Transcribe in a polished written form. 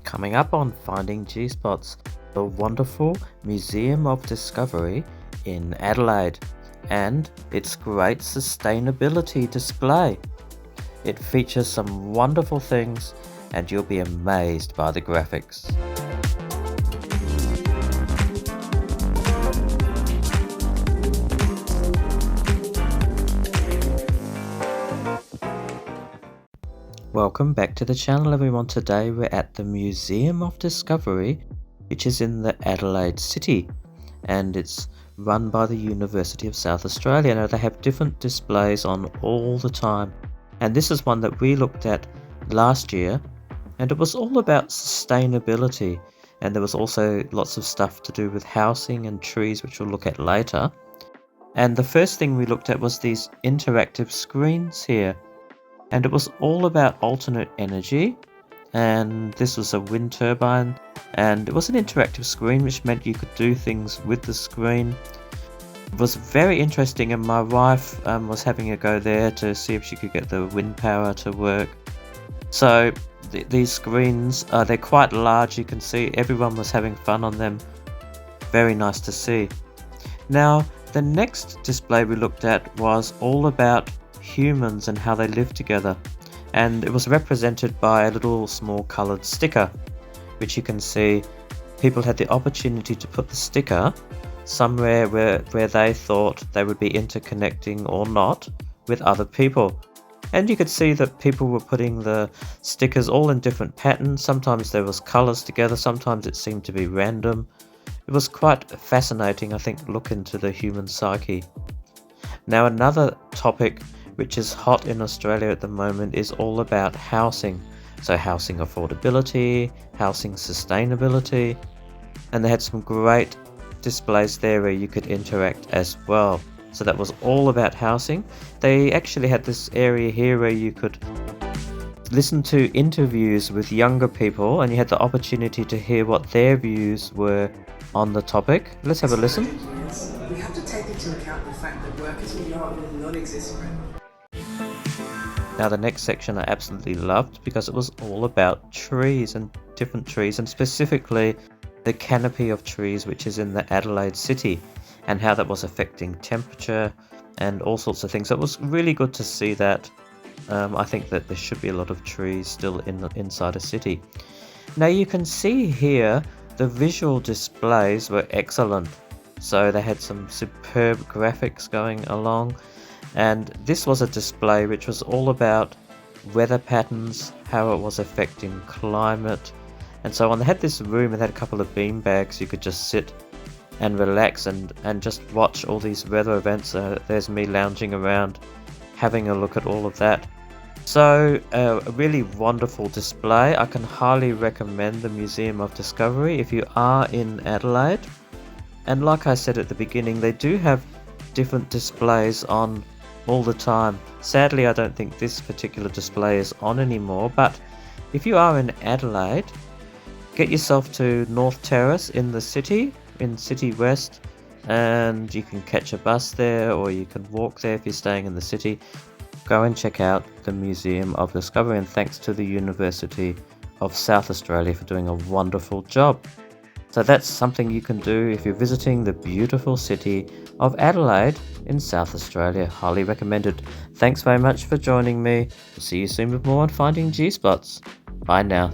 Coming up on Finding G-Spots, the wonderful Museum of Discovery in Adelaide and its great sustainability display. It features some wonderful things and you'll be amazed by the graphics. Welcome back to the channel everyone. Today we're at the Museum of Discovery, which is in the Adelaide city, and it's run by the University of South Australia. Now they have different displays on all the time, and this is one that we looked at last year, and it was all about sustainability, and there was also lots of stuff to do with housing and trees, which we'll look at later. And the first thing we looked at was these interactive screens here. And it was all about alternate energy, and this was a wind turbine, and it was an interactive screen which meant you could do things with the screen. It was very interesting, and my wife was having a go there to see if she could get the wind power to work. So these screens, they're quite large, you can see everyone was having fun on them. Very nice to see. Now the next display we looked at was all about humans and how they live together, and it was represented by a little small coloured sticker, which you can see people had the opportunity to put the sticker somewhere where they thought they would be interconnecting or not with other people. And you could see that people were putting the stickers all in different patterns. Sometimes there was colours together, sometimes it seemed to be random. It was quite fascinating, I think, look into the human psyche. Now another topic which is hot in Australia at the moment is all about housing. So housing affordability, housing sustainability, and they had some great displays there where you could interact as well. So that was all about housing. They actually had this area here where you could listen to interviews with younger people, and you had the opportunity to hear what their views were on the topic. Let's have a listen. We have to take into account the fact that workers will not exist forever. Now the next section I absolutely loved because it was all about trees and different trees, and specifically the canopy of trees which is in the Adelaide city, and how that was affecting temperature and all sorts of things. So it was really good to see that. I think that there should be a lot of trees still inside a city. Now you can see here the visual displays were excellent. So they had some superb graphics going along. And this was a display which was all about weather patterns, how it was affecting climate, and so on. They had this room and had a couple of bean bags you could just sit and relax and just watch all these weather events. There's me lounging around having a look at all of that. So a really wonderful display. I can highly recommend the Museum of Discovery if you are in Adelaide. And like I said at the beginning, they do have different displays on all the time. Sadly, I don't think this particular display is on anymore, but if you are in Adelaide, get yourself to North Terrace in the city, in City West, and you can catch a bus there or you can walk there if you're staying in the city. Go and check out the Museum of Discovery, and thanks to the University of South Australia for doing a wonderful job. So that's something you can do if you're visiting the beautiful city of Adelaide in South Australia. Highly recommended. Thanks very much for joining me. We'll see you soon with more on Finding G-Spots. Bye now.